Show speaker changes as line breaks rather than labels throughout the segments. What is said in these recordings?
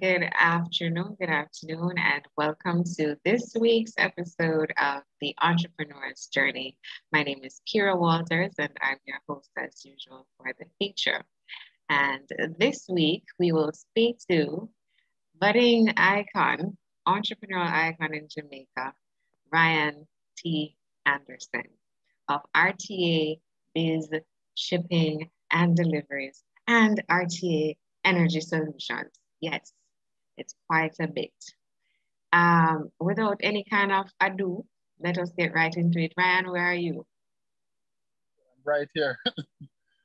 Good afternoon, and welcome to this week's episode of The Entrepreneur's Journey. My name is Kira Walters, and I'm your host as usual for the feature. And this week, we will speak to budding icon, entrepreneurial icon in Jamaica, Ryan T. Anderson of RTA Biz Shipping and Deliveries and RTA Energy Solutions. Yes, it's quite a bit. Without any kind of ado, let us get right into it. Ryan, where are you?
Right here.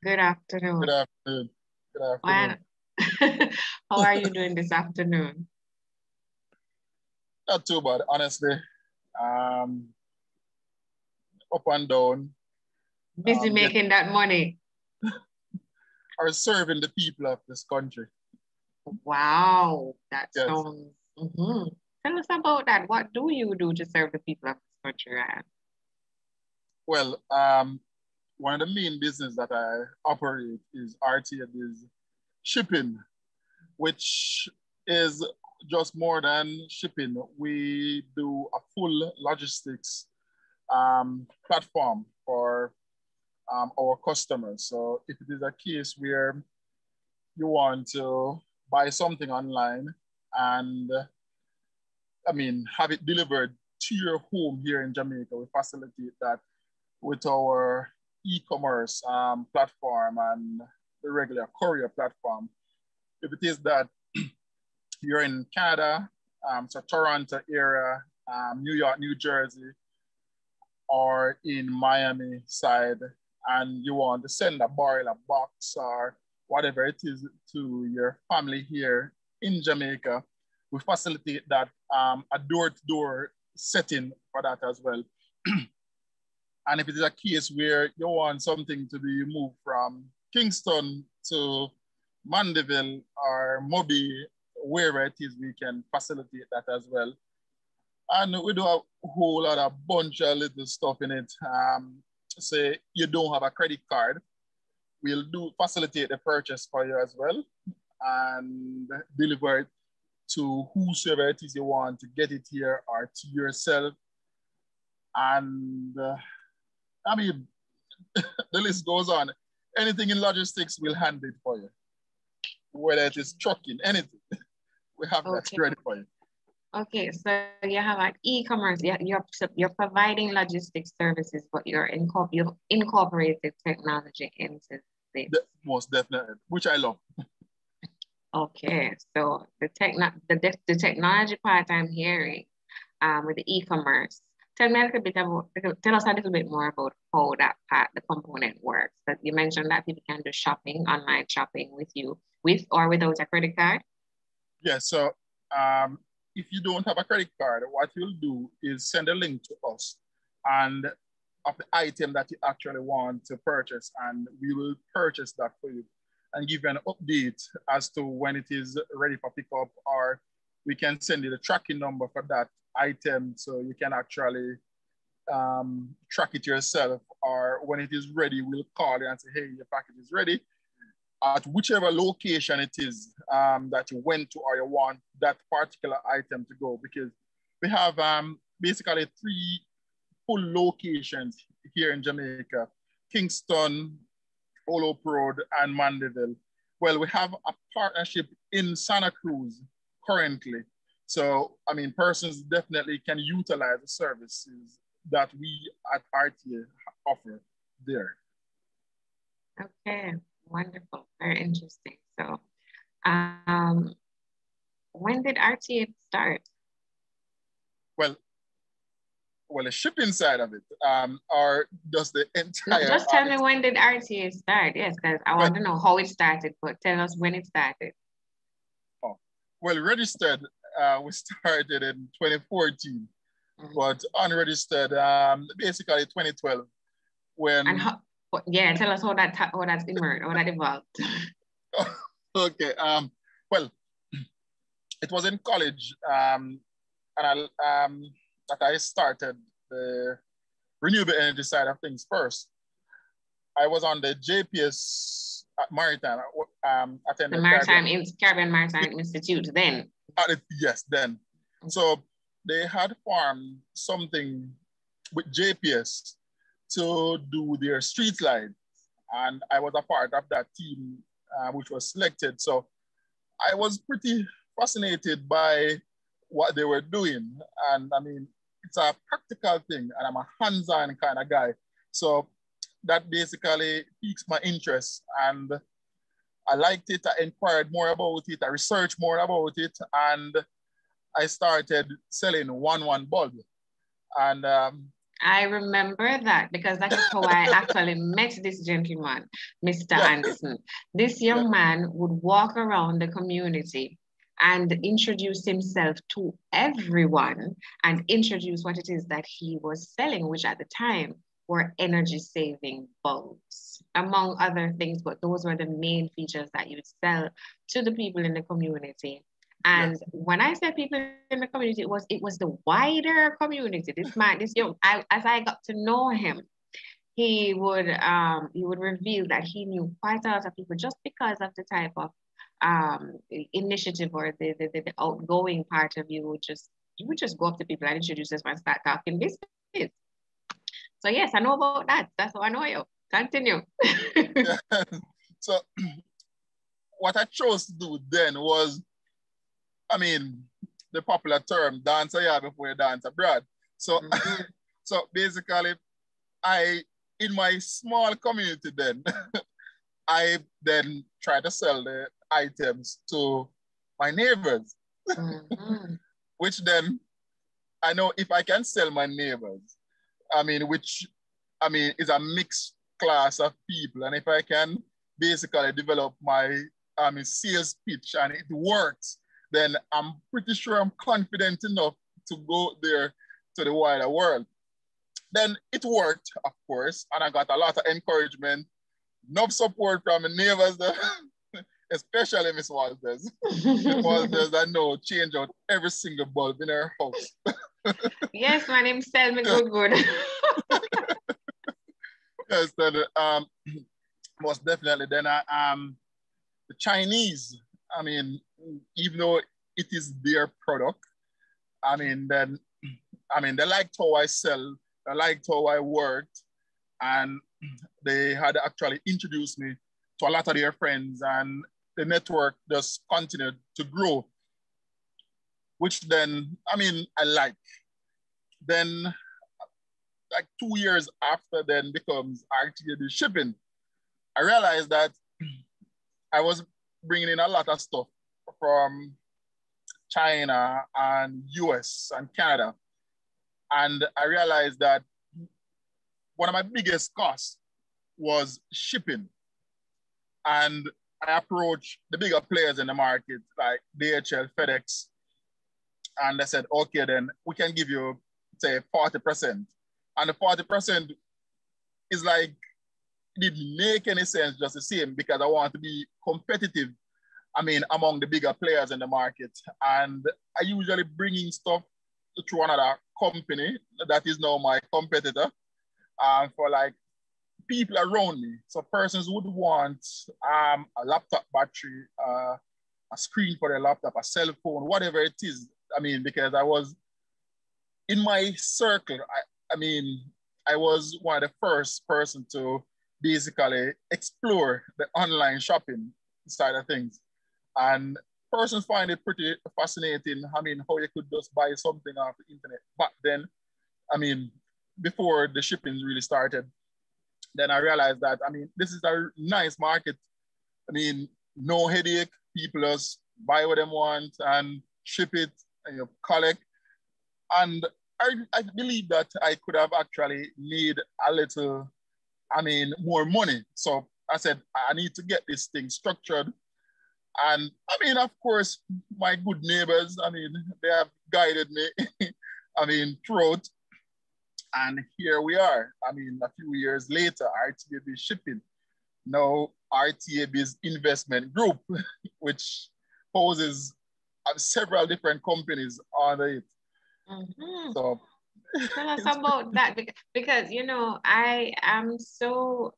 Good afternoon.
Good afternoon. Good afternoon.
How are you doing this afternoon?
Not too bad, honestly. Up and down.
Busy making that money.
Or serving the people of this country.
Wow, that sounds. Tell us about that. What do you do to serve the people of this country, Ryan?
Well, one of the main business that I operate is RTA Biz Shipping, which is just more than shipping. We do a full logistics platform for our customers. So if it is a case where you want to buy something online and have it delivered to your home here in Jamaica, we facilitate that with our e-commerce platform and the regular courier platform. If it is that you're in Canada, so Toronto area, New York, New Jersey, or in Miami side, and you want to send a barrel, a box, or whatever it is to your family here in Jamaica, we facilitate that, a door-to-door setting for that as well. And if it is a case where you want something to be moved from Kingston to Mandeville or Moby, wherever it is, we can facilitate that as well. And we do a whole lot of bunch of little stuff in it. Say you don't have a credit card, we'll facilitate the purchase for you as well and deliver it to whosoever it is you want to get it here or to yourself. And the list goes on. Anything in logistics, we'll handle it for you. Whether it is trucking, anything, we have that ready for you.
Okay, so you have an e-commerce, you're providing logistics services, but you've incorporated technology into this.
Most definitely, which I love.
Okay, so the technology part I'm hearing with the e-commerce. Tell us a little bit more about how that part, the component works. That you mentioned that people can do shopping, online shopping with you, with or without a credit card.
Yeah, so if you don't have a credit card, what you'll do is send a link to us and of the item that you actually want to purchase, and we will purchase that for you and give you an update as to when it is ready for pickup, or we can send you the tracking number for that item so you can actually track it yourself, or when it is ready, we'll call you and say, hey, your package is ready at whichever location it is that you went to or you want that particular item to go, because we have basically 3 full locations here in Jamaica: Kingston, Olope Road, and Mandeville. Well, we have a partnership in Santa Cruz currently. So, persons definitely can utilize the services that we at RTA offer there.
Okay, wonderful, very interesting. So, when did RTA start?
Well, the shipping side of it, or does the entire...
No, just tell me, when did RTA start? Yes, because I want to know how it started, but tell us when it started.
Oh, well, registered, we started in 2014, but unregistered, basically 2012, when...
And how, tell us how that evolved.
Okay, well, it was in college, that I started the renewable energy side of things first. I was on the JPS at Maritime.
The
attended Caribbean.
Caribbean Maritime Institute then.
Yes, then. So they had formed something with JPS to do their street light. And I was a part of that team, which was selected. So I was pretty fascinated by what they were doing. And I mean, it's a practical thing, and I'm a hands-on kind of guy. So that basically piques my interest. And I liked it. I inquired more about it. I researched more about it. And I started selling one bulb. And
I remember that because that is how I actually met this gentleman, Mr.
yeah.
Anderson. This young man would walk around the community and introduce himself to everyone and introduce what it is that he was selling, which at the time were energy saving bulbs, among other things, but those were the main features that you would sell to the people in the community. And when I said people in the community, it was the wider community. This man, this young, as I got to know him, he would reveal that he knew quite a lot of people just because of the type of initiative or the outgoing part of you would just go up to people and introduce yourself and start talking business. So yes, I know about that. That's how I know you. Continue.
So what I chose to do then was, I mean, the popular term, dance here before you dance abroad. So, so basically, in my small community then, I then try to sell the items to my neighbors, which then I know if I can sell my neighbors, which is a mixed class of people, and if I can basically develop my sales pitch and it works, then I'm pretty sure I'm confident enough to go there to the wider world. Then it worked, of course, and I got a lot of encouragement, enough support from the neighbors, especially Miss Walters. Miss Walters, I know, change out every single bulb in her house.
Yes, my name's Sell Me Good.
Yes, then, most definitely. Then the Chinese, even though it is their product, they liked how I sell, they liked how I worked, and they had actually introduced me to a lot of their friends, and the network just continued to grow, which then, I like. Then, like 2 years after then becomes RTD shipping, I realized that I was bringing in a lot of stuff from China and US and Canada. And I realized that one of my biggest costs was shipping. And I approached the bigger players in the market, like DHL, FedEx, and they said, okay, then we can give you, say, 40%. And the 40% is like, it didn't make any sense just the same, because I want to be competitive, among the bigger players in the market. And I usually bring in stuff through another company that is now my competitor for like people around me. So persons would want a laptop battery, a screen for their laptop, a cell phone, whatever it is. Because I was in my circle, I was one of the first person to basically explore the online shopping side of things. And persons find it pretty fascinating, how you could just buy something off the internet. Back then, before the shipping really started, then I realized that, this is a nice market. No headache, people just buy what they want and ship it and you collect. And I believe that I could have actually made a little, more money. So I said, I need to get this thing structured. And of course, my good neighbors, they have guided me, throughout. And here we are. A few years later, RTAB Shipping, now RTAB's Investment Group, which houses several different companies under it.
So tell us about that, because I am so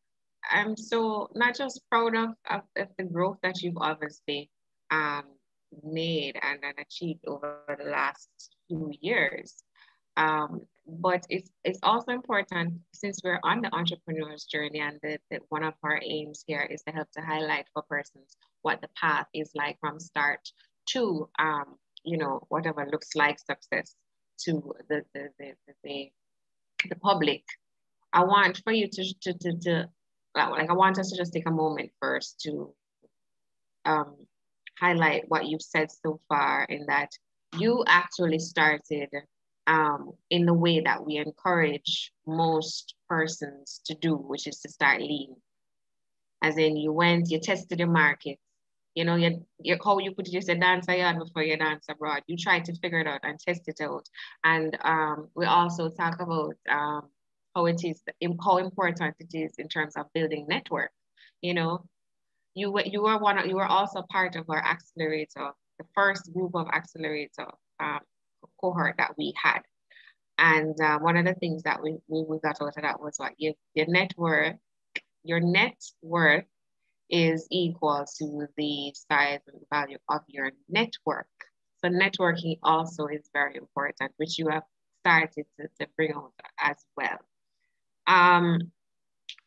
I'm so not just proud of the growth that you've obviously um, made and achieved over the last few years. But it's also important since we're on the entrepreneur's journey and one of our aims here is to help to highlight for persons what the path is like from start to whatever looks like success to the public. I want for you to like I want us to just take a moment first to um, highlight what you've said so far in that you actually started in the way that we encourage most persons to do, which is to start lean. As in, you tested the market. You know, how you put it, you said dance a yard before you dance abroad. You try to figure it out and test it out. And we also talk about how how important it is in terms of building network. You know, you were also part of our accelerator, the first group of accelerator cohort that we had. And one of the things that we got out of that was what your net worth is equal to the size and value of your network. So networking also is very important, which you have started to bring out as well.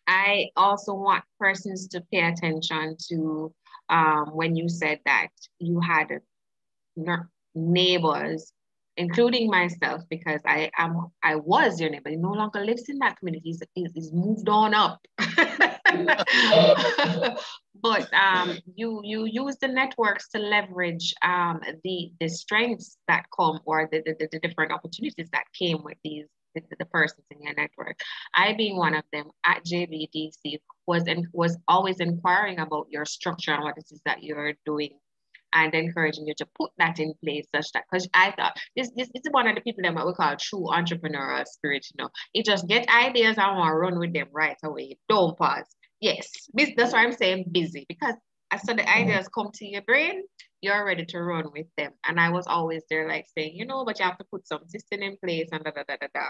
I also want persons to pay attention to when you said that you had neighbors, including myself, because I was your neighbor. He no longer lives in that community. He's moved on up. But you use the networks to leverage the strengths that come or the different opportunities that came with the persons in your network. I being one of them at JBDC was always inquiring about your structure and what it is that you're doing and encouraging you to put that in place such that, because I thought this is one of the people that we call true entrepreneurial spirit, you know. You just get ideas and want to run with them right away. Don't pause. Yes, that's why I'm saying busy, because as soon the ideas come to your brain, you're ready to run with them. And I was always there like saying, but you have to put some system in place and da da da da da.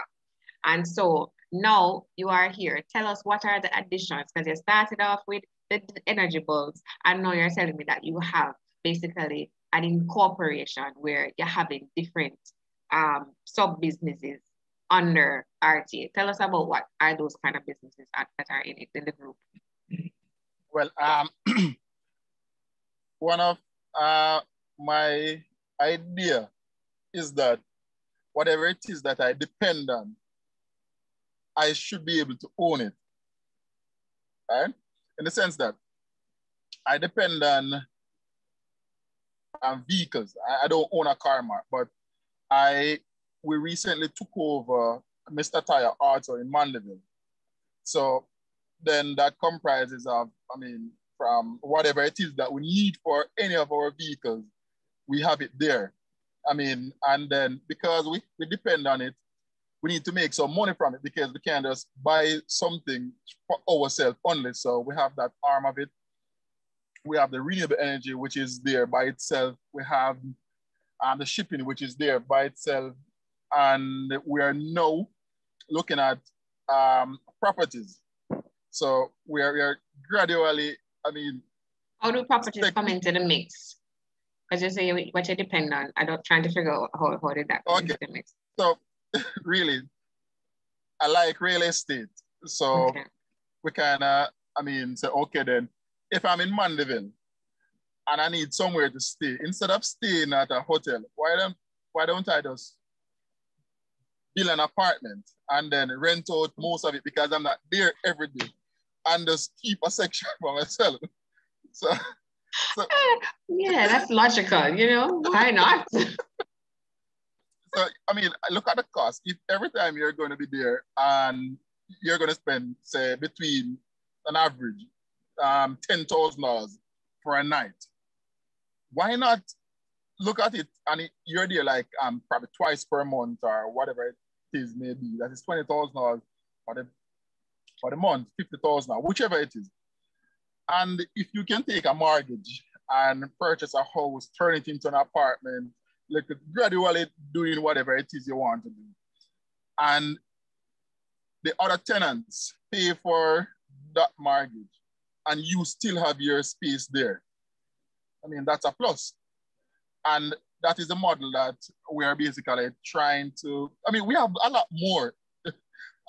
And so now you are here. Tell us what are the additions, because you started off with the energy bulbs, and now you're telling me that you have basically an incorporation where you're having different sub businesses under RTA. Tell us about what are those kind of businesses that are in the group.
Well, one of my idea is that whatever it is that I depend on, I should be able to own it, right? In the sense that I depend on vehicles. I don't own a car, but we recently took over Mr. Tire Auto in Mandeville. So then that comprises of, from whatever it is that we need for any of our vehicles, we have it there. And then because we depend on it, we need to make some money from it, because we can't just buy something for ourselves only. So we have that arm of it. We have the renewable energy, which is there by itself. We have the shipping, which is there by itself. And we are now looking at properties. So we are gradually,
how do properties come into the mix? Because you say what you depend on. I'm trying to figure out how did that come into the mix.
So really, I like real estate. So we kind of, say, okay, then if I'm in Mandeville and I need somewhere to stay, instead of staying at a hotel, why don't I just build an apartment and then rent out most of it, because I'm not there every day, and just keep a section for myself. So
yeah, that's logical, why not?
So, look at the cost. If every time you're going to be there and you're going to spend, say, between an average $10,000 for a night, why not look at it and you're there like probably twice per month or whatever it is maybe. That is $20,000 for the month, $50,000, whichever it is. And if you can take a mortgage and purchase a house, turn it into an apartment, like gradually doing whatever it is you want to do. And the other tenants pay for that mortgage and you still have your space there. I mean, that's a plus. And that is a model that we are basically trying to, I mean, we have a lot more,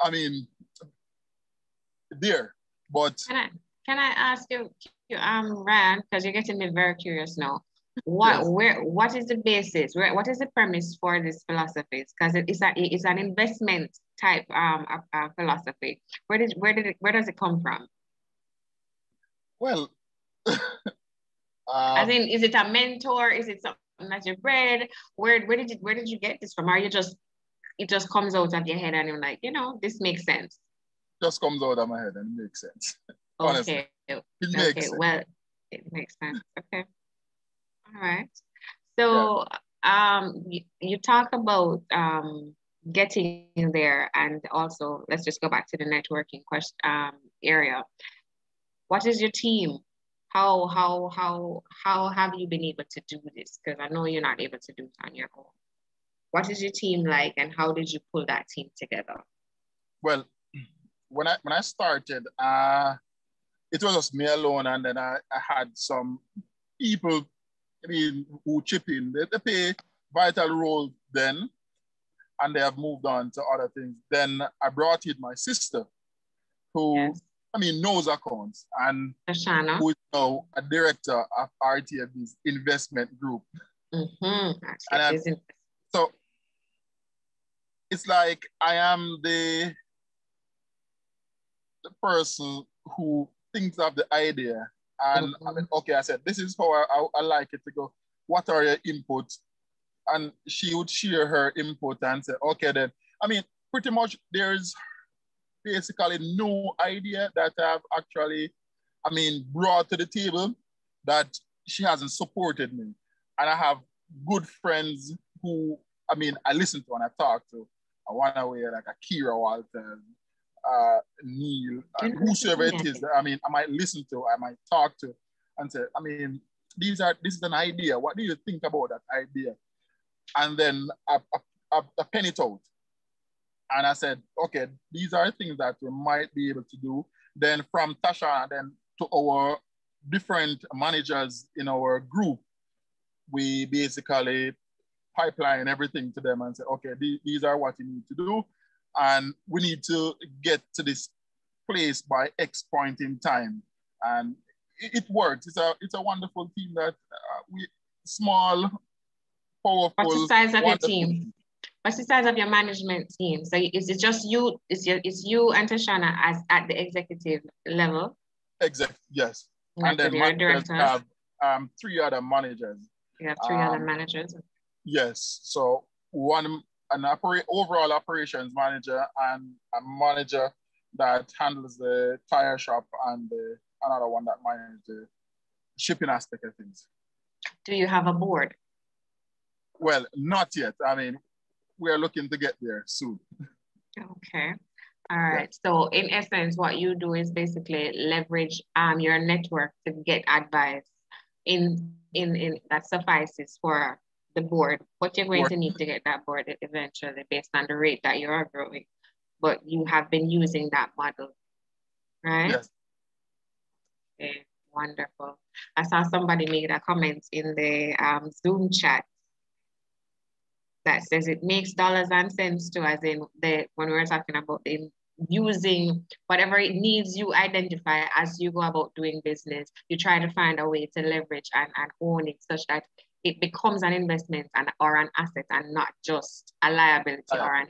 I mean, there, but.
Can I ask you, Ryan, because you're getting me very curious now. What is the basis? What is the premise for this philosophy? Because it's an investment type philosophy. Where does it come from?
Well,
as in, is it a mentor? Is it something that you read? Where did you get this from? Or it just comes out of your head and you're like, this makes sense.
Just comes out of my head and it makes sense.
Okay.
It makes sense.
Well, it makes sense. Okay. All right. So you talk about getting there, and also let's just go back to the networking question area. What is your team? How have you been able to do this? Because I know you're not able to do it on your own. What is your team like, and how did you pull that team together?
Well, when I started, it was just me alone, and then I had some people, I mean, who chip in. They play vital roles then, and they have moved on to other things. Then I brought in my sister, who, yes, I mean, knows accounts, and
Tashana,
who is now a director of RTFB's investment group. So it's like I am the person who thinks of the idea. And I mean, okay, I said, this is how I like it to go. What are your inputs? And she would share her input and say, okay, then. I mean, pretty much there's basically no idea that I've actually, I mean, brought to the table that she hasn't supported me. And I have good friends who, I mean, I listen to and I talk to. I want to wear like a Kira Walters, Neil, whosoever it is that, I mean, I might listen to, I might talk to and say, I mean, this is an idea. What do you think about that idea? And then I pen it out. And I said, okay, these are things that we might be able to do. Then from Tasha, then to our different managers in our group, we basically pipeline everything to them and say, okay, these are what you need to do. And we need to get to this place by X point in time. And it works. It's a wonderful team that we small, powerful.
What's the size of your team? What's the size of your management team? So is it just you? It's you and Tashana as at the executive level?
Yes.
And then managers
have 3 other managers.
You have 3 other managers.
Yes. So overall operations manager and a manager that handles the tire shop and another one that manages the shipping aspect of things.
Do you have a board?
Well, not yet. I mean, we are looking to get there soon.
Okay. All right. Yeah. So in essence, what you do is basically leverage your network to get advice in that suffices for the board. What you're going to need to get that board eventually based on the rate that you are growing. But you have been using that model, right?
Yes.
Okay, wonderful. I saw somebody make a comment in the Zoom chat that says it makes dollars and cents too, as in when we were talking about using whatever it needs you identify as you go about doing business, you try to find a way to leverage and own it such that it becomes an investment or an asset and not just a liability or an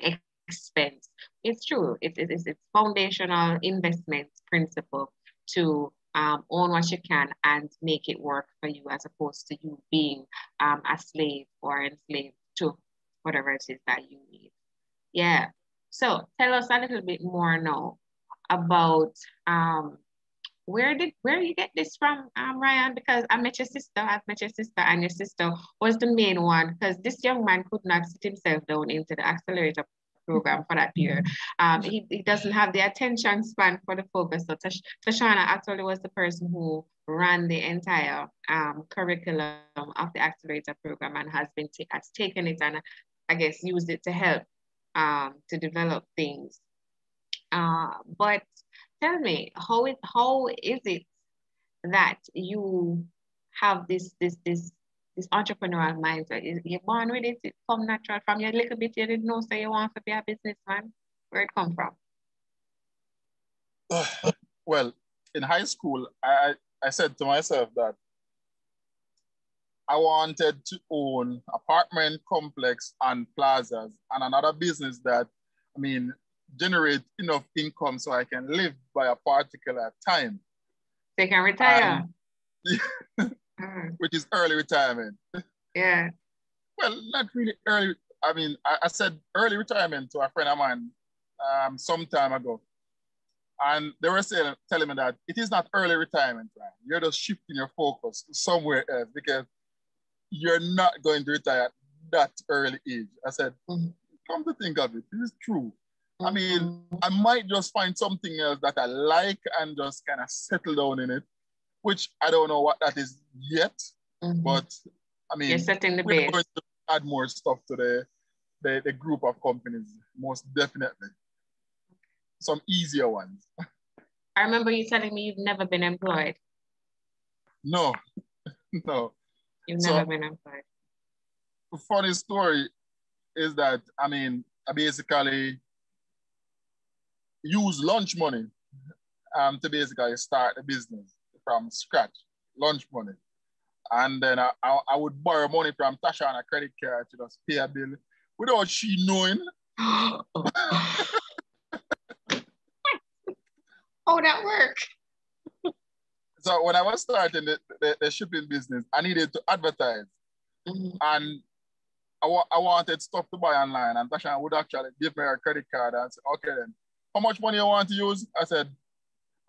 expense. It's true. It's foundational investment principle to own what you can and make it work for you as opposed to you being a slave or enslaved to whatever it is that you need. Yeah. So tell us a little bit more now about where you get this from, Ryan? Because I've met your sister, and your sister was the main one because this young man could not sit himself down into the accelerator program for that period. He doesn't have the attention span for the focus. So Tashana actually was the person who ran the entire curriculum of the accelerator program and has taken it and I guess used it to help to develop things. But tell me, how is it that you have this entrepreneurial mindset? You born with it? It come natural from you a little bit. You didn't know, so you want to be a businessman. Where it come from?
Well, in high school, I said to myself that I wanted to own apartment complex and plazas and another business that, I mean, generate enough income so I can live by a particular time.
They can retire.
Which is early retirement.
Yeah.
Well, not really early. I mean, I said early retirement to a friend of mine some time ago. And they were telling me that it is not early retirement, right? You're just shifting your focus somewhere else because you're not going to retire at that early age. I said, come to think of it, this is true. I mean, I might just find something else that I like and just kind of settle down in it, which I don't know what that is yet. But I mean,
you're setting the
we're
base.
going to add more stuff to the group of companies, most definitely. Some easier ones.
I remember you telling me you've never been employed.
No, no.
You've never been employed.
The funny story is that, I mean, I basically use lunch money to basically start the business from scratch, lunch money. And then I would borrow money from Tasha on a credit card to just pay a bill without she knowing.
Oh, that worked.
So when I was starting the shipping business, I needed to advertise. And I wanted stuff to buy online. And Tasha would actually give me her credit card and say, okay then, how much money you want to use? I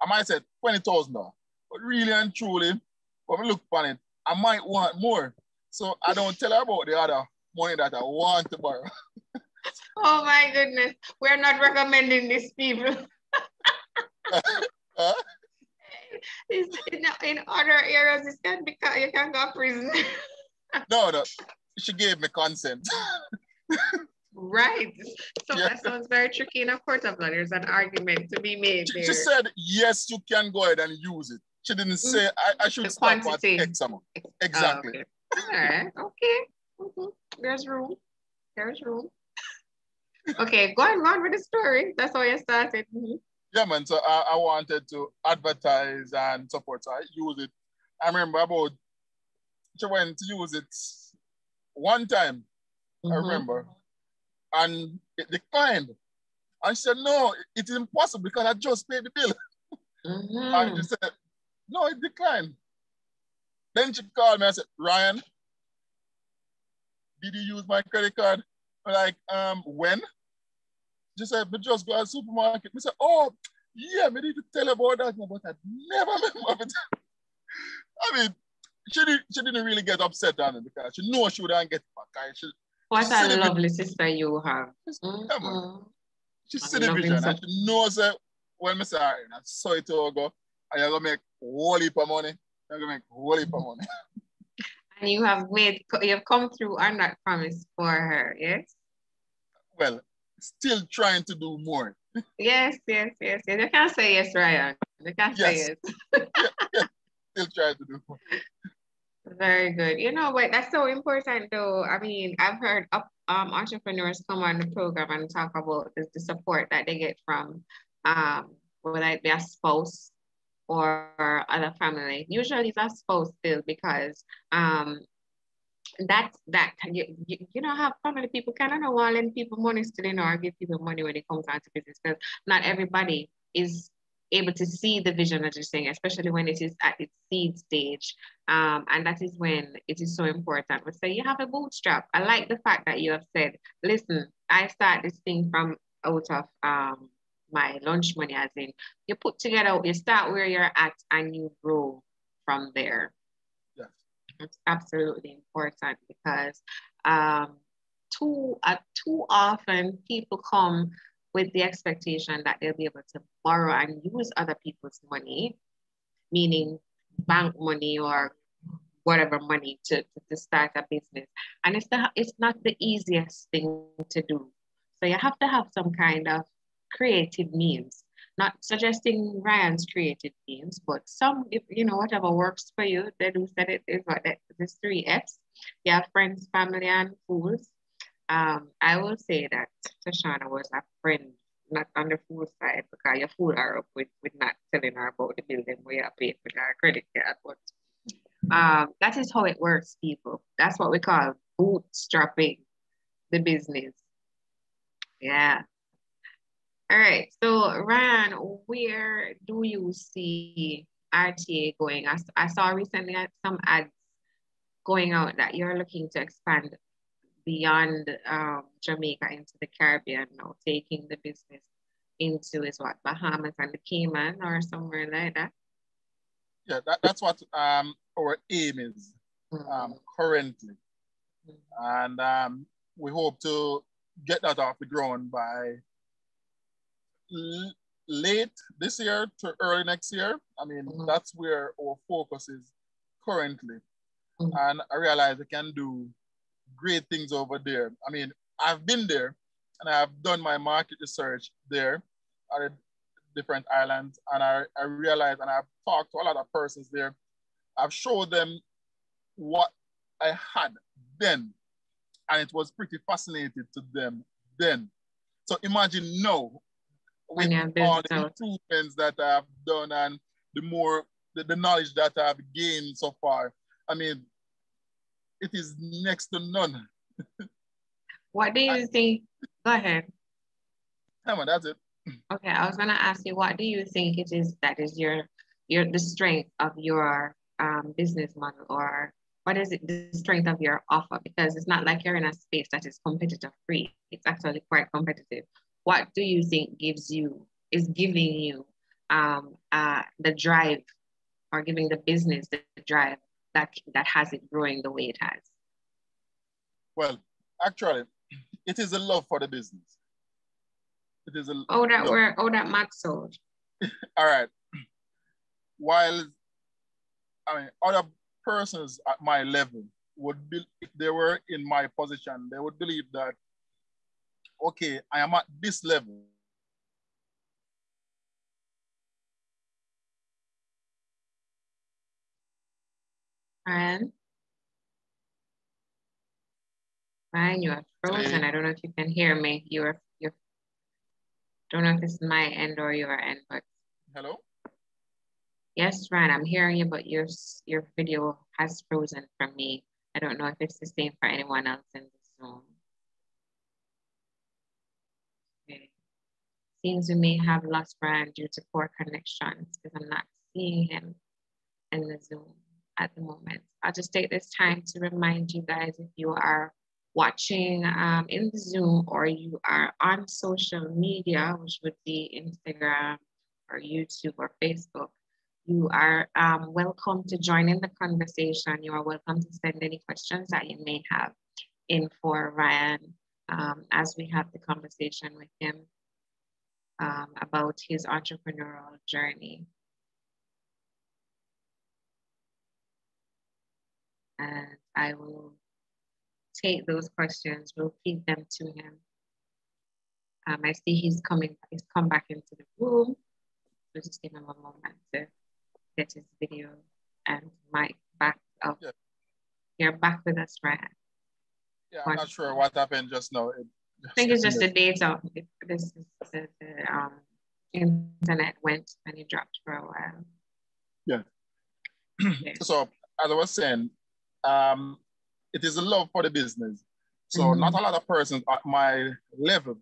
might say $20,000. But really and truly, when we look on it, I might want more. So I don't tell her about the other money that I want to borrow.
Oh my goodness. We're not recommending this, people. In other areas, this can be, you can go to prison.
No. She gave me consent.
Right. So that sounds very tricky in a court of law. There's an argument to be made there.
She said, yes, you can go ahead and use it. She didn't say I should stop at X amount. Exactly.
Oh, okay. All right. Okay. There's room. Okay, go on with the story. That's how you started.
Yeah, man. So I wanted to advertise and support. So I use it. I remember she went to use it one time. I remember. And it declined. And she said, no, it's impossible because I just paid the bill. And she said, no, it declined. Then she called me and said, Ryan, did you use my credit card? I'm like, when? She said, but just go to the supermarket. I said, oh, yeah, I need to tell you about that, but I never remember it. I mean, she didn't really get upset on it because she knew she wouldn't get it back.
What a lovely sister you have.
She see the vision and she knows that when I say, I saw it all go, and you're going to make a whole heap of money. You're going to make a whole heap of money.
And you've come through on that promise for her, yes?
Well, still trying to do more.
Yes. You can't say yes, Ryan. You can't say yes.
Yeah. Still trying to do more.
Very good. You know what? That's so important, though. I mean, I've heard entrepreneurs come on the program and talk about the support that they get from whether it be a spouse or other family. Usually it's a spouse still because you know how family people kind of want to lend people money still, or give people money when it comes out to business, because not everybody is able to see the vision, as you're saying, especially when it is at its seed stage. And that is when it is so important. But so you have a bootstrap. I like the fact that you have said, listen, I start this thing from out of my lunch money, as in you put together, you start where you're at and you grow from there.
Yes.
It's absolutely important because too often people come with the expectation that they'll be able to borrow and use other people's money, meaning bank money or whatever money to start a business. And it's not the easiest thing to do. So you have to have some kind of creative means not suggesting Ryan's creative themes, but some, if you know, whatever works for you. They do said it is what this three F's. You have friends, family, and fools. I will say that Tashana was a friend, not on the food side, because you fool her up with not telling her about the building where you paid with her credit card. But that is how it works, people. That's what we call bootstrapping the business. Yeah. All right. So Ryan, where do you see RTA going? I saw recently some ads going out that you're looking to expand beyond Jamaica into the Caribbean now, taking the business into is what Bahamas and the Cayman or somewhere like that.
Yeah, that's what our aim is currently, and we hope to get that off the ground by late this year to early next year. I mean, that's where our focus is currently, and I realize I can do great things over there. I mean, I've been there and I've done my market research there at different islands, and I realized, and I've talked to a lot of persons there. I've showed them what I had then, and it was pretty fascinating to them then. So imagine now, with all the improvements that I've done and the knowledge that I've gained so far, I mean, it is next to none.
What do you think? Go ahead.
Yeah, man, that's it.
Okay, I was gonna ask you, what do you think it is that is the strength of your business model, or what is it the strength of your offer? Because it's not like you're in a space that is competitor free. It's actually quite competitive. What do you think is giving you the drive, or giving the business the drive that has it growing the way it has?
Well, actually, it is a love for the business. It is a
that Max sold.
All right. While I mean, other persons at my level would be, if they were in my position, they would believe that, okay, I am at this level.
Ryan, you are frozen. I don't know if you can hear me. You're don't know if it's my end or your end, but
hello.
Yes, Ryan, I'm hearing you, but your video has frozen for me. I don't know if it's the same for anyone else in the Zoom. Okay. Seems we may have lost Ryan due to poor connections because I'm not seeing him in the Zoom at the moment. I'll just take this time to remind you guys, if you are watching in the Zoom or you are on social media, which would be Instagram or YouTube or Facebook, you are welcome to join in the conversation. You are welcome to send any questions that you may have in for Ryan as we have the conversation with him about his entrepreneurial journey. And I will take those questions, we'll feed them to him. I see he's come back into the room. So just give him a moment to get his video and mic back up. Yeah. You're back with us, right?
Yeah, I'm not sure what happened just now.
I think it's just the data. This is the internet went and it dropped for a while.
Yeah. Okay. So as I was saying, it is a love for the business. So not a lot of persons at my level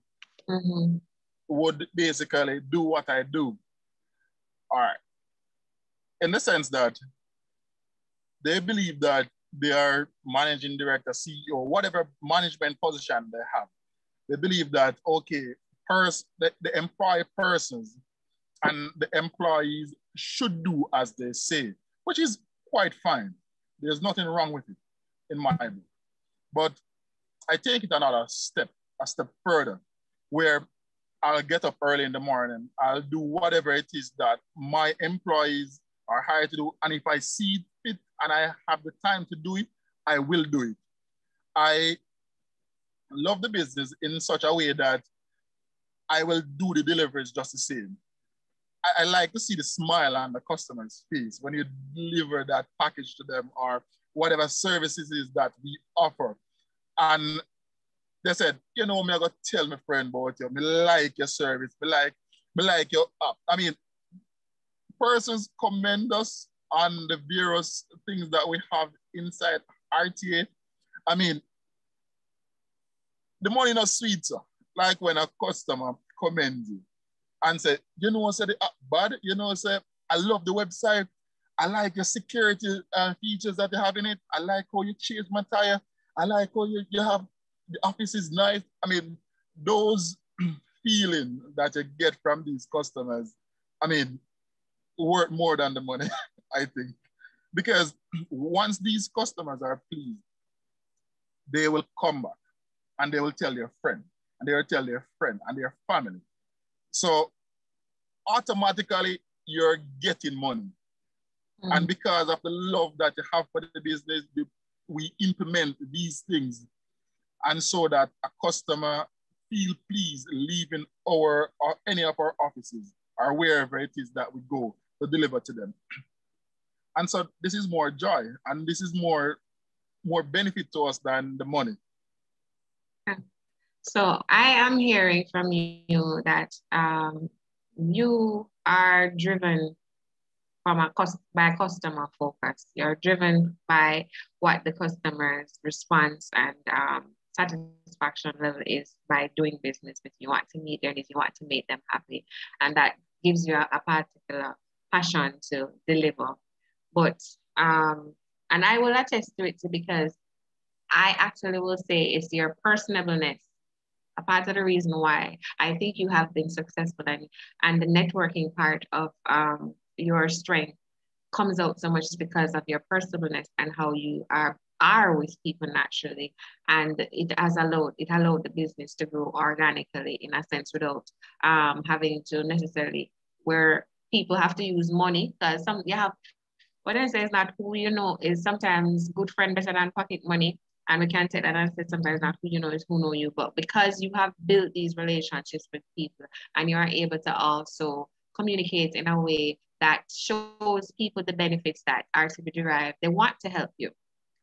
would basically do what I do. All right. In the sense that they believe that they are managing director, CEO, whatever management position they have. They believe that, okay, the employee persons and the employees should do as they say, which is quite fine. There's nothing wrong with it in my book. But I take it a step further, where I'll get up early in the morning, I'll do whatever it is that my employees are hired to do. And if I see it and I have the time to do it, I will do it. I love the business in such a way that I will do the deliveries just the same. I like to see the smile on the customer's face when you deliver that package to them or whatever services is that we offer. And they said, you know, me I got to tell my friend about you. Me like your service. Me like your app. I mean, persons commend us on the various things that we have inside RTA. I mean, the money not sweet, sir. Like when a customer commends you and say, you know, say the app bad, you know, say, I love the website. I like your security features that you have in it. I like how you change my tire. I like how you have, the office is nice. I mean, those feeling that you get from these customers, I mean, worth more than the money, I think. Because once these customers are pleased, they will come back and they will tell their friend, and they will tell their friend and their family. So automatically you're getting money. Mm-hmm. And because of the love that you have for the business, we implement these things. And so that a customer feel pleased leaving our or any of our offices or wherever it is that we go to deliver to them. And so this is more joy and this is more benefit to us than the money.
So I am hearing from you that you are driven from by customer focus. You're driven by what the customer's response and satisfaction level is by doing business with you. You want to meet their needs, you want to make them happy. And that gives you a particular passion to deliver. But, and I will attest to it too, because I actually will say it's your personableness, a part of the reason why I think you have been successful, and the networking part of your strength comes out so much because of your personableness and how you are with people naturally. And it allowed the business to grow organically in a sense without having to necessarily where people have to use money, because what I say is not who you know is sometimes good friend better than pocket money. And we can take that and say sometimes not who you know is who know you, but because you have built these relationships with people and you are able to also communicate in a way that shows people the benefits that are to be derived, they want to help you.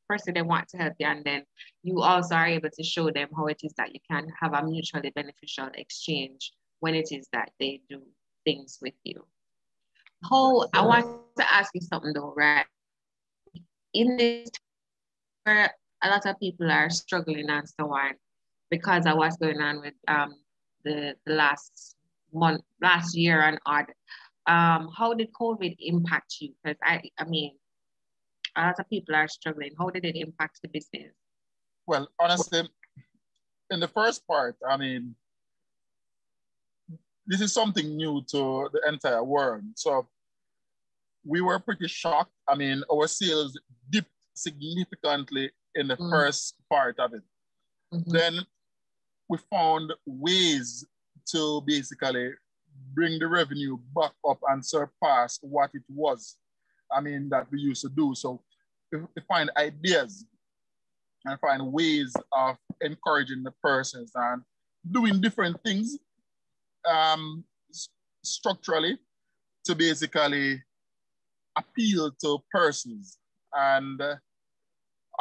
Firstly, they want to help you, and then you also are able to show them how it is that you can have a mutually beneficial exchange when it is that they do things with you. I want to ask you something though, right? In this where a lot of people are struggling and so on because of what's going on with the last year and odd. How did COVID impact you? Because I mean, a lot of people are struggling. How did it impact the business?
Well, honestly, in the first part, I mean, this is something new to the entire world. So we were pretty shocked. I mean, our sales dipped significantly in the first part of it. Mm-hmm. Then we found ways to basically bring the revenue back up and surpass what it was, I mean, that we used to do. So we find ideas and find ways of encouraging the persons and doing different things structurally to basically appeal to persons. And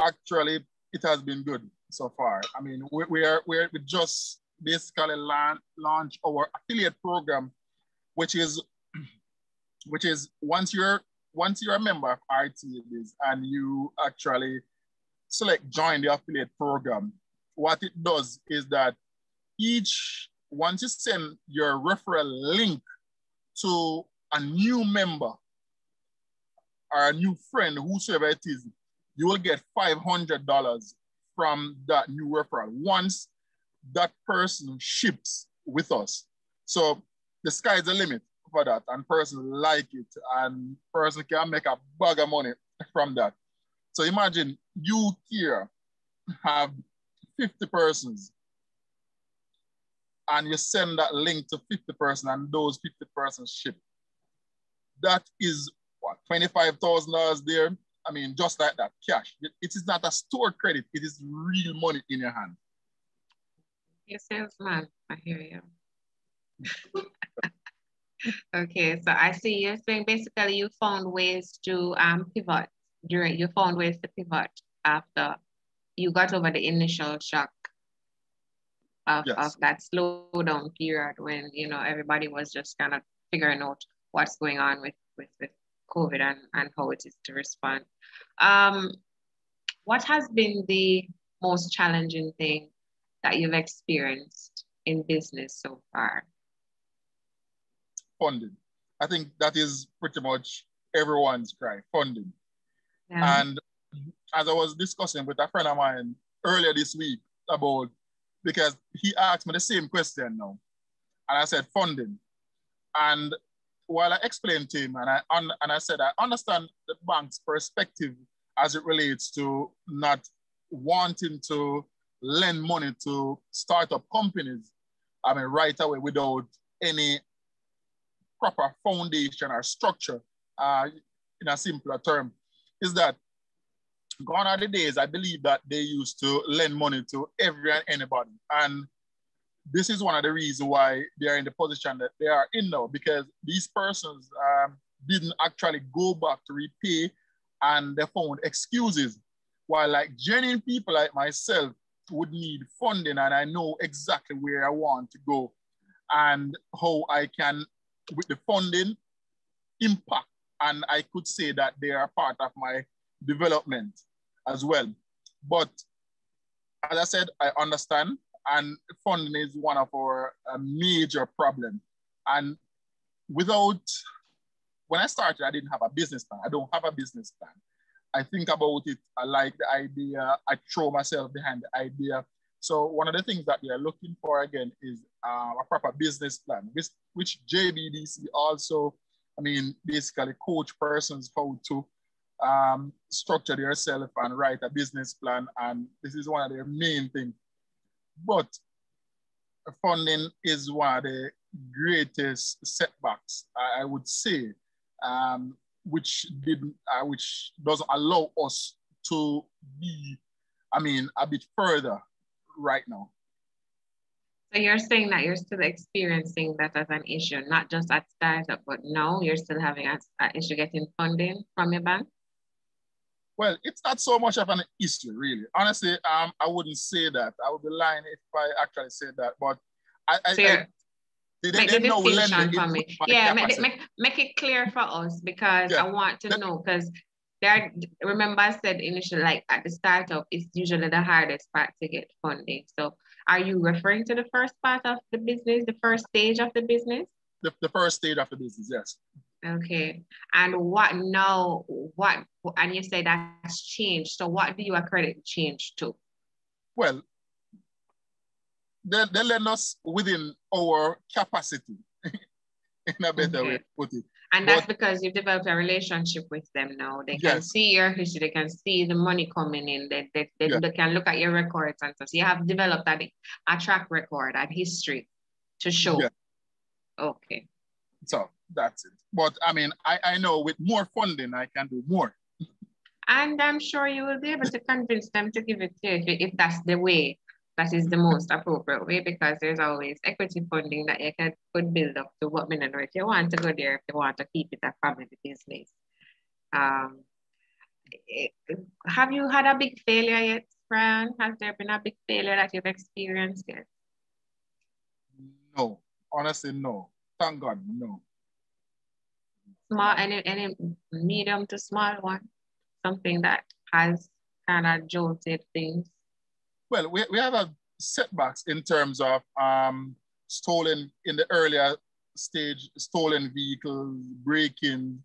actually, it has been good so far. I mean, we just basically launched our affiliate program, which is once you're a member of RTAs and you actually select join the affiliate program, what it does is that once you send your referral link to a new member or a new friend, whosoever it is, you will get $500 from that new referral once that person ships with us. So the sky's the limit for that, and person like it, and person can make a bag of money from that. So imagine you here have 50 persons and you send that link to 50 persons and those 50 persons ship. That is what, $25,000 there? I mean, just like that, cash. It is not a store credit, it is real money in your hand.
You're a salesman, I hear you. Okay, so I see you're saying basically you found ways to pivot during you found ways to pivot after you got over the initial shock of
Yes.
that slowdown period when everybody was just kind of figuring out what's going on with COVID and how it is to respond. Um, what has been the most challenging thing that you've experienced in business so far?
Funding. I think that is pretty much everyone's cry, funding.
Yeah.
And as I was discussing with a friend of mine earlier this week about, because he asked me the same question now, and I said funding. And while I explained to him, and I said I understand the bank's perspective as it relates to not wanting to lend money to startup companies, I mean, right away without any proper foundation or structure, in a simpler term, is that gone are the days I believe that they used to lend money to every and anybody. And this is one of the reasons why they are in the position that they are in now, because these persons didn't actually go back to repay and they found excuses. While like genuine people like myself would need funding, and I know exactly where I want to go and how I can, with the funding, impact. And I could say that they are part of my development as well. But as I said, I understand, and funding is one of our major problems. And without, when I started, I didn't have a business plan. I don't have a business plan. I think about it, I like the idea, I throw myself behind the idea. So one of the things that we are looking for again is a proper business plan, which JBDC also, I mean, basically coach persons how to structure themselves and write a business plan. And this is one of their main things. But funding is one of the greatest setbacks, I would say, which doesn't allow us to be, I mean, a bit further right now.
So you're saying that you're still experiencing that as an issue, not just at startup, but now you're still having an issue getting funding from your bank?
Well, it's not so much of an issue, really. Honestly, I wouldn't say that. I would be lying if I actually said that. But
make the distinction for me. Yeah, make it clear for us, because I want to know, because remember I said initially, like at the startup, it's usually the hardest part to get funding. So are you referring to the first part of the business, the first stage of the business?
The first stage of the business, yes.
Okay. And what now, and you say that's changed. So what do you accredit change to?
Well, they lend us within our capacity, in a better way to put it.
And that's because you've developed a relationship with them now. They can see your history, they can see the money coming in, they can look at your records and stuff. So you have developed a track record, a history to show. Yeah. Okay.
So that's it. But I mean, I know with more funding, I can do more.
And I'm sure you will be able to convince them to give it to you if that's the way, that is the most appropriate way, because there's always equity funding that you could build up to what minute, or if you want to go there, if you want to keep it a family business. Have you had a big failure yet, Fran? Has there been a big failure that you've experienced yet?
No, honestly, no. Thank God, no.
Small, any medium to small one? Something that has kind of jolted things?
Well, we have a setbacks in terms of stolen, in the earlier stage, stolen vehicles, breaking.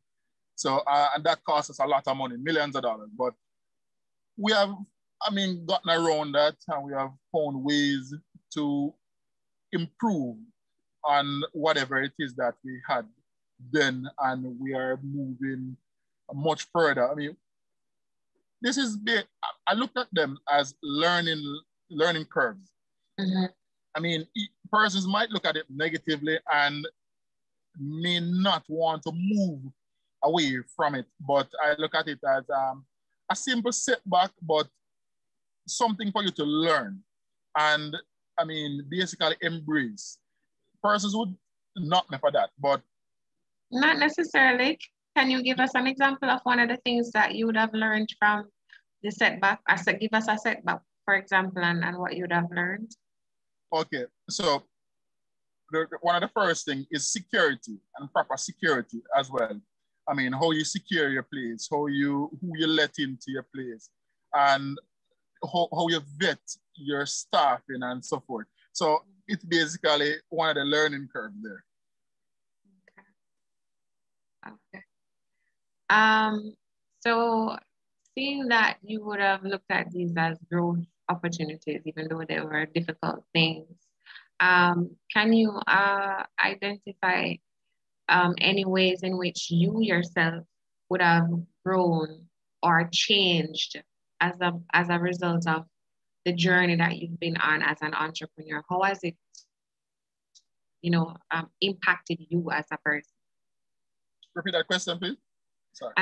So, and that costs us a lot of money, millions of dollars. But we have, I mean, gotten around that, and we have found ways to improve on whatever it is that we had then, and we are moving much further. I mean, this is big. I looked at them as learning curves. Mm-hmm. I mean, persons might look at it negatively and may not want to move away from it, but I look at it as a simple setback, but something for you to learn. And I mean, basically embrace. Persons would knock me for that, but
Not necessarily. Can you give us an example of one of the things that you would have learned from the setback? Give us a setback, for example, and what you would have learned.
Okay, so one of the first thing is security and proper security as well. I mean, how you secure your place, who you let into your place, and how you vet your staffing and so forth. So it's basically one of the learning curves there.
Okay. So seeing that you would have looked at these as growth opportunities, even though they were difficult things, can you identify any ways in which you yourself would have grown or changed as a result of the journey that you've been on as an entrepreneur? How has it, impacted you as a person?
Repeat that question, please. Sorry.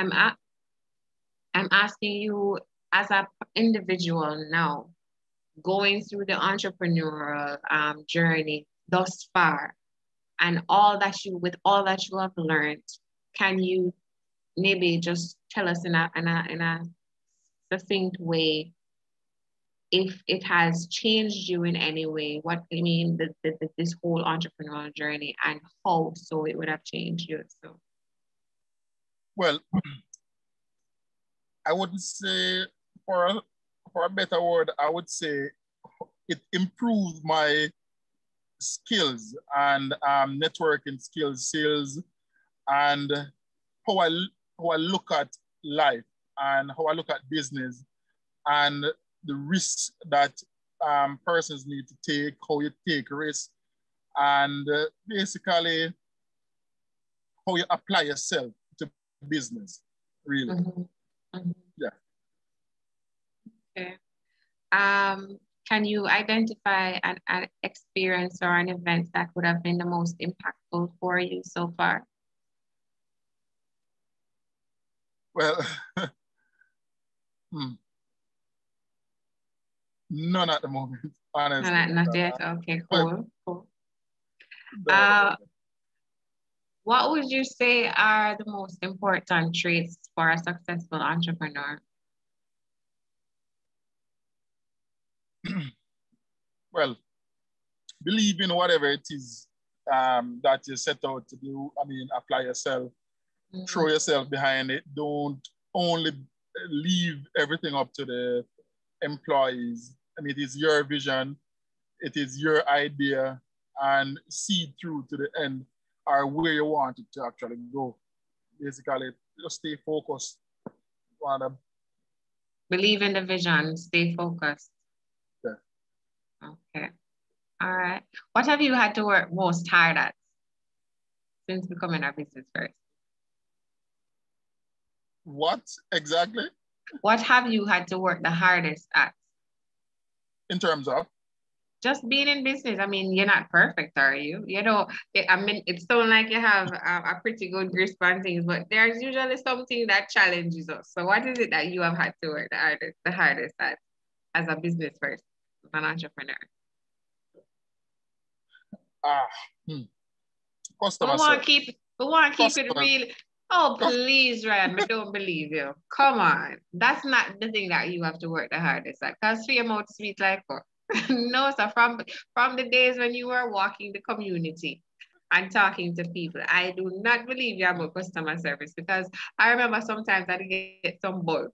I'm asking you as an individual now, going through the entrepreneurial journey thus far, and with all that you have learned, can you maybe just tell us in a succinct way if it has changed you in any way? What I mean, this whole entrepreneurial journey, and how so it would have changed you. So,
well, I wouldn't say for a better word, I would say it improved my skills and networking skills, sales, and how I look at life and how I look at business and the risks that persons need to take, how you take risks, and basically how you apply yourself to business, really.
Mm-hmm. Mm-hmm.
Yeah.
Okay. Can you identify an experience or an event that would have been the most impactful for you so far?
Well, none at the moment, honestly.
Not yet. Okay, cool. Cool.
No.
What would you say are the most important traits for a successful entrepreneur?
Well, believe in whatever it is that you set out to do. I mean, apply yourself, throw yourself behind it. Don't only leave everything up to the employees. I mean, it is your vision, it is your idea, and see through to the end or where you want it to actually go. Basically, just stay focused.
Believe in the vision, stay focused.
Yeah.
Okay. All right. What have you had to work most hard at since becoming a business first?
What exactly?
What have you had to work the hardest at?
In terms of?
Just being in business. I mean, you're not perfect, are you? I mean, it sounds like you have a pretty good grasp on things, but there's usually something that challenges us. So what is it that you have had to work the hardest at as a business person, as an entrepreneur?
Customer
service. We want to keep it real. Oh, please, Ryan, I don't believe you. Come on. That's not the thing that you have to work the hardest at. Because for your mouth sweet like fuck. No, sir. From the days when you were walking the community and talking to people, I do not believe you about customer service, because I remember sometimes I get some bulb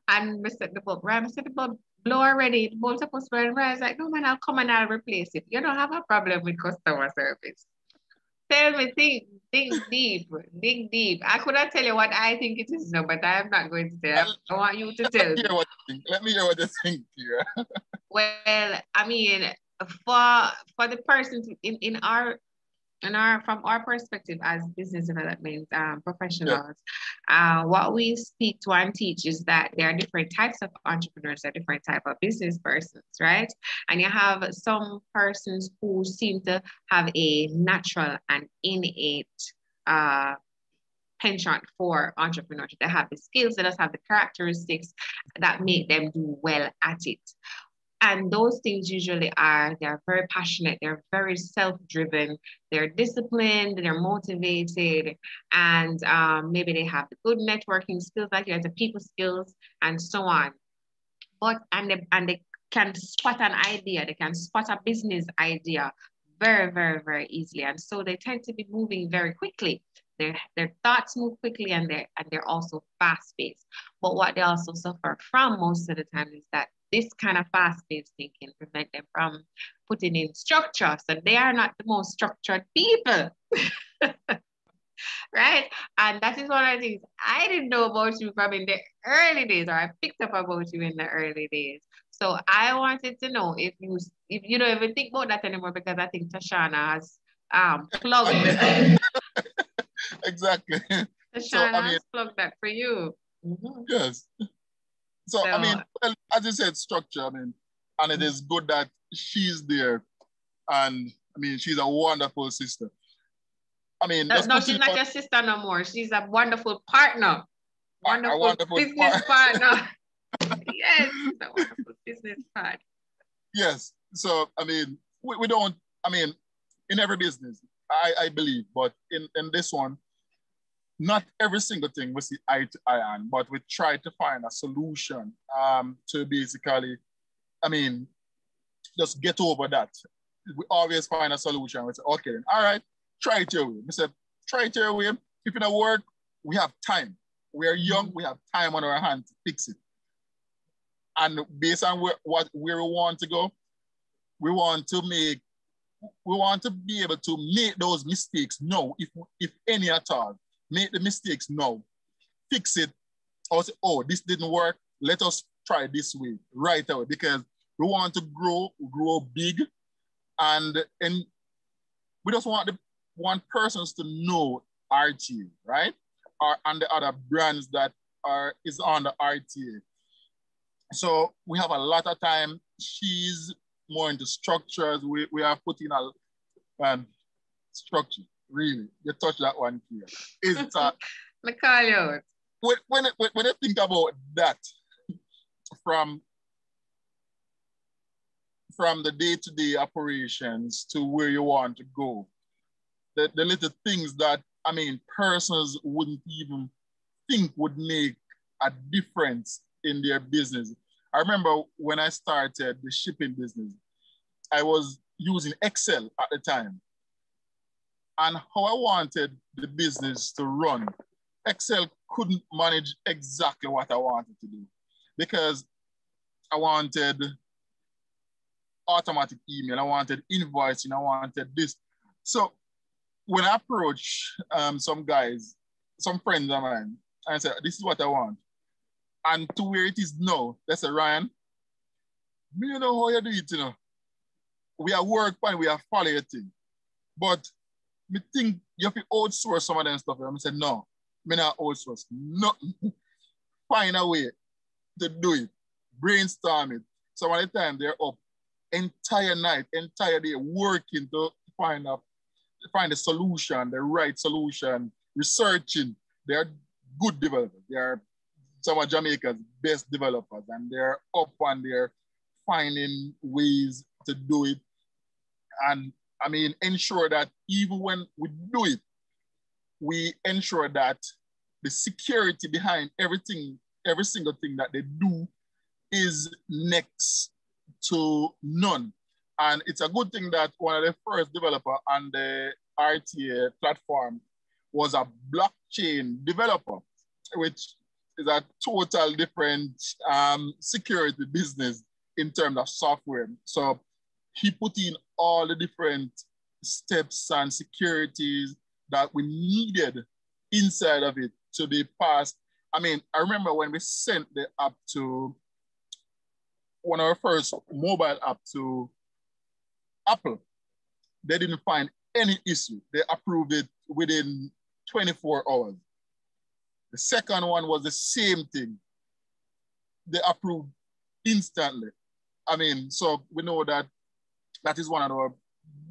and I set the bulb, right? I set the bulb blow already, the bulb's supposed to run, right? I was like, no man, I'll come and I'll replace it. You don't have a problem with customer service. Tell me, think deep, dig deep. I could not tell you what I think it is, no, but I am not going to tell. I want you to tell me.
Let me hear what you think here.
Well, I mean, for the person in our from our perspective as business development professionals, what we speak to and teach is that there are different types of entrepreneurs, there are different type of business persons, right? And you have some persons who seem to have a natural and innate penchant for entrepreneurship. They have the skills, they just have the characteristics that make them do well at it. And those things usually are, they're very passionate, they're very self-driven, they're disciplined, they're motivated, and maybe they have the good networking skills like you, the people skills, and so on. But and they can spot an idea, they can spot a business idea very, very, very easily. And so they tend to be moving very quickly. Their thoughts move quickly, and they're also fast-paced. But what they also suffer from most of the time is that this kind of fast-paced thinking prevent them from putting in structure. So they are not the most structured people. Right? And that is one of the things I didn't know about you from in the early days, or I picked up about you in the early days. So I wanted to know if you don't even think about that anymore, because I think Tashana has plugged.
Exactly. So
Tashana
I mean,
has plugged that for you.
yes. So I mean,
So
well, as you said, structure. I mean, and it is good that she's there, and I mean, she's a wonderful sister. I mean, just
no,
putting
she's not
on
your sister no more. She's a wonderful partner,
a
wonderful
wonderful
business partner. Yes, she's a wonderful business partner.
Yes. So I mean, we don't. I mean, in every business, I believe, but in this one, not every single thing we see eye to eye on, but we try to find a solution to basically, I mean, just get over that. We always find a solution. We say, okay, then, all right, try it your way. We said, try it your way. If it don't work, we have time. We are young, we have time on our hands to fix it. And based on where we want to go, we want to be able to make those mistakes now, if any at all. Make the mistakes now, fix it, or say, oh, this didn't work, let us try this way right away, because we want to grow big, and we just want persons to know RTA, right? And the other brands that is on the RTA. So we have a lot of time. She's more into structures. We are putting a structure. Really, you touch that one here. It's when you think about that from the day-to-day operations to where you want to go, the little things that, I mean, persons wouldn't even think would make a difference in their business. I remember when I started the shipping business, I was using Excel at the time. And how I wanted the business to run, Excel couldn't manage exactly what I wanted to do, because I wanted automatic email, I wanted invoicing, I wanted this. So when I approached some guys, some friends of mine, I said, this is what I want. And to where it is now, they said, Ryan, me you know how you do it, you know. We are work fine, we are follow your thing. But me think you have to outsource some of them stuff. I said, no, me not outsource. No, find a way to do it. Brainstorm it. So by the time they're up, entire night, entire day working to find the solution, the right solution, researching. They're good developers. They are some of Jamaica's best developers, and they're up and they're finding ways to do it. And I mean, ensure that even when we do it, we ensure that the security behind everything, every single thing that they do is next to none. And it's a good thing that one of the first developer on the RTA platform was a blockchain developer, which is a total different security business in terms of software. So he put in all the different steps and securities that we needed inside of it to be passed. I mean, I remember when we sent the app to one of our first mobile app to Apple, they didn't find any issue. They approved it within 24 hours. The second one was the same thing. They approved instantly. I mean, so we know that that is one of our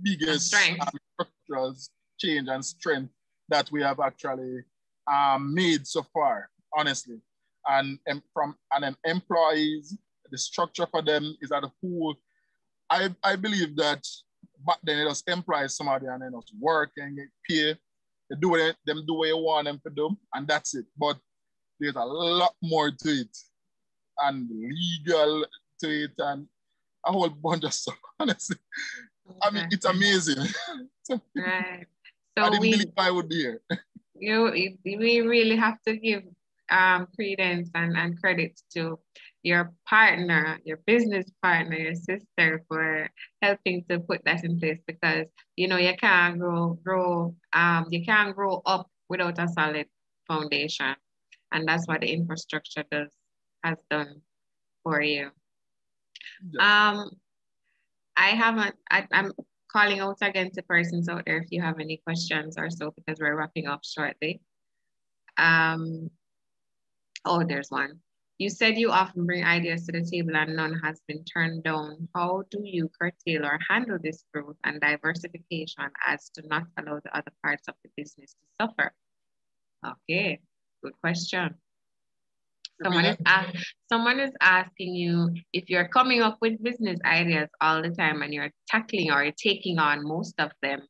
biggest structural change and strength that we have actually made so far, honestly. And from employees, the structure for them is at a whole. I believe that back then it just employs somebody and then just work and get paid. They do it, them do what you want them to do, and that's it. But there's a lot more to it, and legal to it, and a whole bunch of stuff. Honestly, I mean, it's amazing.
Right.
I
So
didn't believe I would be here.
we really have to give credence and credit to your partner, your business partner, your sister for helping to put that in place, because you know you can't you can't grow up without a solid foundation. And that's what the infrastructure has done for you.
Yes.
I'm calling out again to persons out there if you have any questions or so, because we're wrapping up shortly. Oh, there's one. You said you often bring ideas to the table and none has been turned down. How do you curtail or handle this growth and diversification as to not allow the other parts of the business to suffer? Okay, good question. Someone is asking you if you're coming up with business ideas all the time and you're tackling or you're taking on most of them,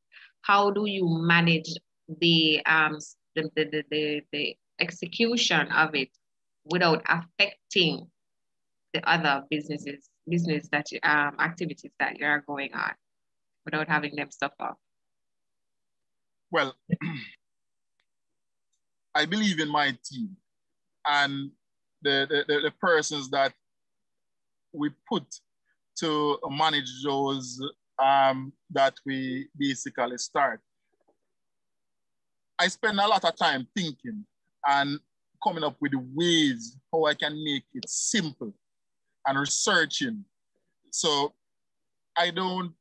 how do you manage the execution of it without affecting the other business that activities that you are going on, without having them suffer?
Well, I believe in my team and the persons that we put to manage those that we basically start. I spend a lot of time thinking and coming up with ways how I can make it simple and researching. So I don't,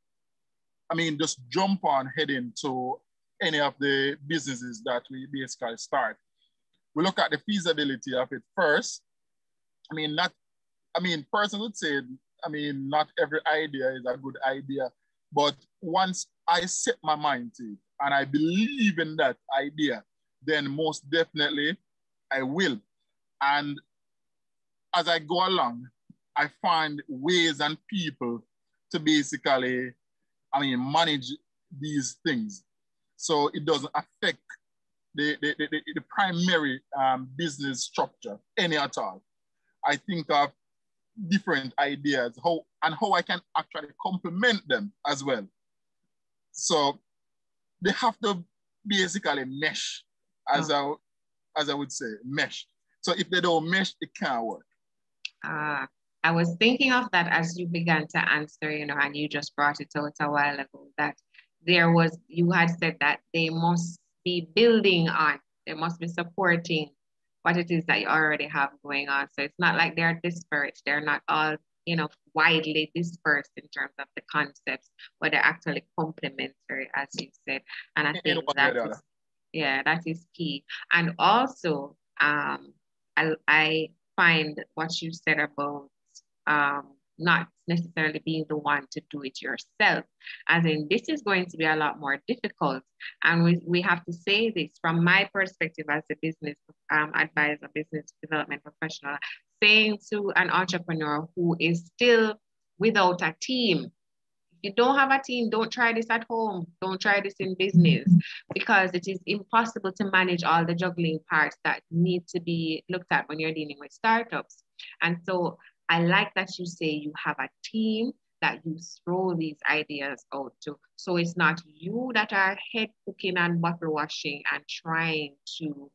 just jump on head into any of the businesses that we basically start. We look at the feasibility of it first. Persons would say, not every idea is a good idea, but once I set my mind to it and I believe in that idea, then most definitely I will. And as I go along, I find ways and people to basically, manage these things. So it doesn't affect the primary business structure any at all. I think of different ideas, how I can actually complement them as well. So they have to basically mesh, as I would say, mesh. So if they don't mesh, it can't work.
I was thinking of that as you began to answer, and you just brought it out a while ago, that you had said that they must be building on, they must be supporting what it is that you already have going on. So it's not like they're disparate. They're not all, widely dispersed in terms of the concepts, but they're actually complementary, as you said. And I think that is key. And also, I find what you said about not necessarily being the one to do it yourself. As in, this is going to be a lot more difficult. And we have to say this from my perspective as a business advisor, business development professional, saying to an entrepreneur who is still without a team, if you don't have a team, don't try this at home. Don't try this in business, because it is impossible to manage all the juggling parts that need to be looked at when you're dealing with startups. And so I like that you say you have a team that you throw these ideas out to. So it's not you that are head cooking and bottle washing and trying to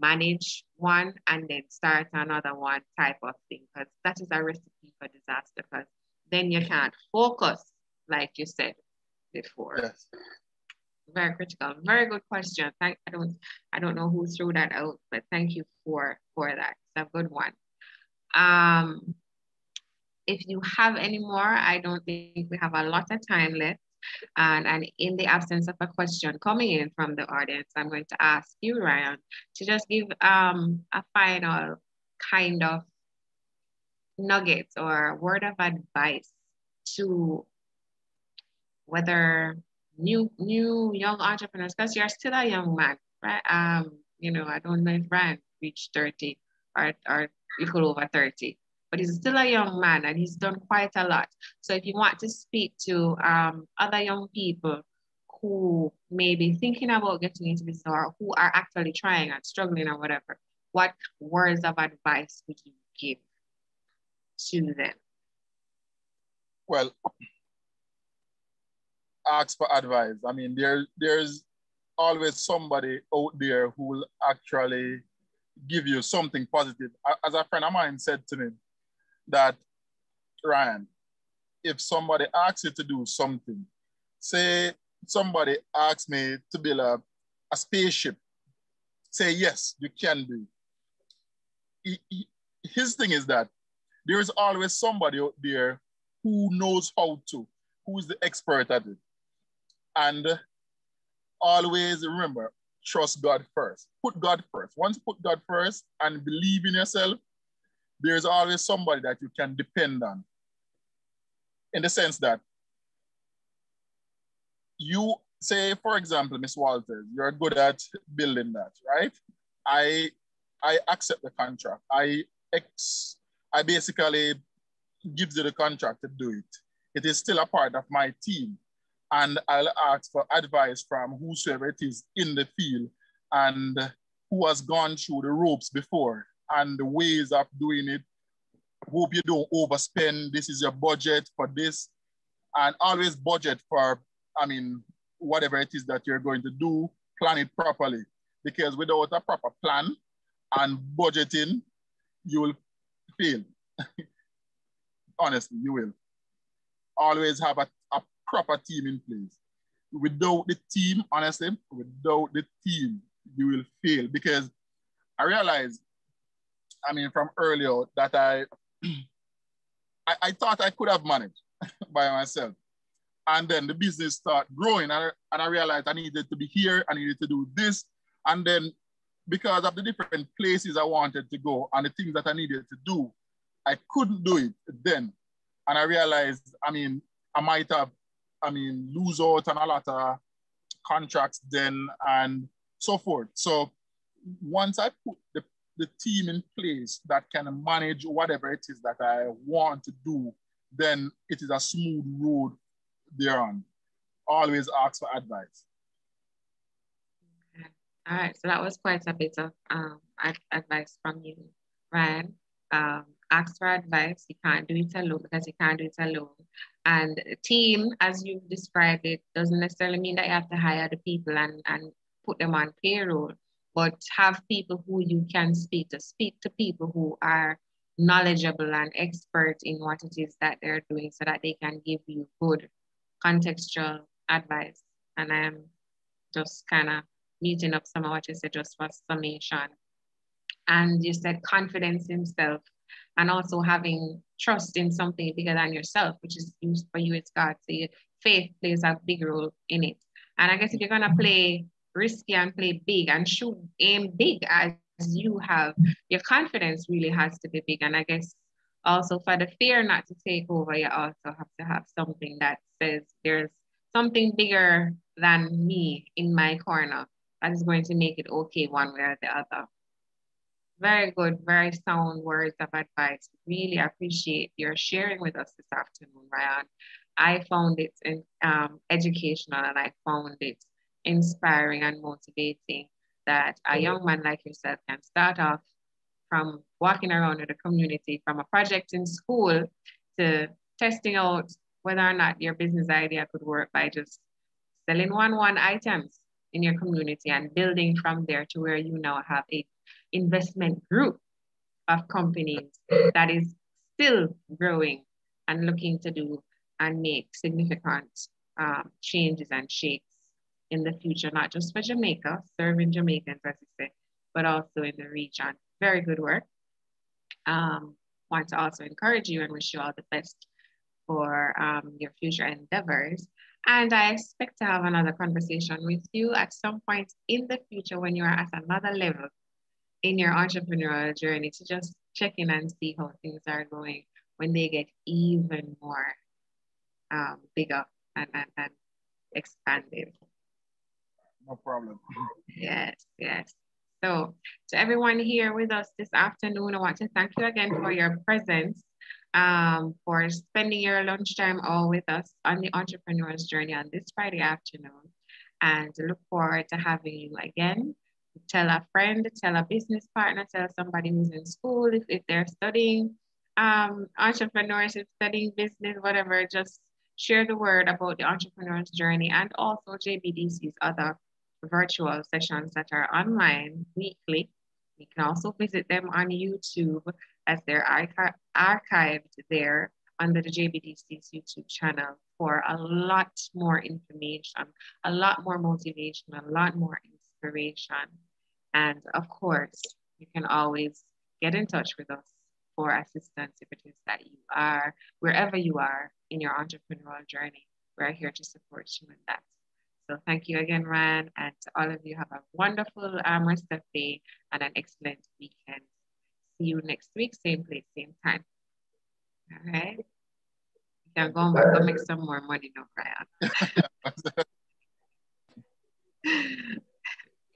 manage one and then start another one type of thing, because that is a recipe for disaster, because then you can't focus, like you said before.
Yes.
Very critical. Very good question. I don't know who threw that out, but thank you for that. It's a good one. If you have any more, I don't think we have a lot of time left. And in the absence of a question coming in from the audience, I'm going to ask you, Ryan, to just give a final kind of nugget or word of advice to whether new young entrepreneurs, because you're still a young man, right? I don't know if Ryan reached 30 or little over 30. but he's still a young man and he's done quite a lot. So if you want to speak to other young people who may be thinking about getting into this or who are actually trying and struggling or whatever, what words of advice would you give to them?
Well, ask for advice. I mean, there's always somebody out there who will actually give you something positive. As a friend of mine said to me that, Ryan, if somebody asks you to do something, say somebody asks me to build a spaceship, say, yes, you can do it. His thing is that there is always somebody out there who knows how to, who is the expert at it. And always remember, trust God first. Put God first. Once you put God first and believe in yourself, there's always somebody that you can depend on. In the sense that you say, for example, Miss Walters, you're good at building that, right? I accept the contract. I basically gives you the contract to do it. It is still a part of my team. And I'll ask for advice from whosoever it is in the field and who has gone through the ropes before and the ways of doing it. Hope you don't overspend. This is your budget for this. And always budget for, I mean, whatever it is that you're going to do, plan it properly. Because without a proper plan and budgeting, you will fail. Honestly, you will. Always have a proper team in place. Without the team, honestly, without the team, you will fail. Because I realized, I mean, from earlier that I thought I could have managed by myself. And then the business started growing and I realized I needed to be here, I needed to do this. And then because of the different places I wanted to go and the things that I needed to do, I couldn't do it then. And I realized, I mean, I might have, lose out on a lot of contracts then and so forth. So once I put the team in place that can manage whatever it is that I want to do, then it is a smooth road thereon. Always ask for advice.
Okay. All right, so that was quite a bit of advice from you, Ryan. Ask for advice. You can't do it alone because you can't do it alone. And team, as you've described it, doesn't necessarily mean that you have to hire the people and put them on payroll, but have people who you can speak to people who are knowledgeable and expert in what it is that they're doing so that they can give you good contextual advice. And I'm just kind of meeting up some of what you said just for summation. And you said confidence in self and also having trust in something bigger than yourself, which is used for you, it's God. So faith plays a big role in it. And I guess if you're gonna play risky and play big and shoot aim big as you have, your confidence really has to be big. And I guess also for the fear not to take over, you also have to have something that says there's something bigger than me in my corner that is going to make it okay one way or the other. Very good, very sound words of advice. Really appreciate your sharing with us this afternoon, Ryan. I found it educational and I found it inspiring and motivating that a young man like yourself can start off from walking around in the community, from a project in school to testing out whether or not your business idea could work by just selling one items in your community and building from there to where you now have a investment group of companies that is still growing and looking to do and make significant changes and shapes in the future, not just for Jamaica, serving Jamaicans, as you say, but also in the region. Very good work. Want to also encourage you and wish you all the best for your future endeavors. And I expect to have another conversation with you at some point in the future when you are at another level in your entrepreneurial journey to just check in and see how things are going when they get even more bigger and expanded.
No problem.
Yes, yes. So to everyone here with us this afternoon, I want to thank you again for your presence, for spending your lunchtime all with us on the entrepreneur's journey on this Friday afternoon. And look forward to having you again. Tell a friend, tell a business partner, tell somebody who's in school, if they're studying entrepreneurship, studying business, whatever, just share the word about the entrepreneur's journey and also JBDC's other virtual sessions that are online weekly. You can also visit them on YouTube as they're archived there under the JBDC's YouTube channel for a lot more information, a lot more motivation, a lot more inspiration. And of course, you can always get in touch with us for assistance if it is that you are, wherever you are in your entrepreneurial journey. We're here to support you in that. So thank you again, Ryan, and to all of you, have a wonderful rest of the day and an excellent weekend. See you next week, same place, same time. All right. You can go back and make some more money now, Ryan.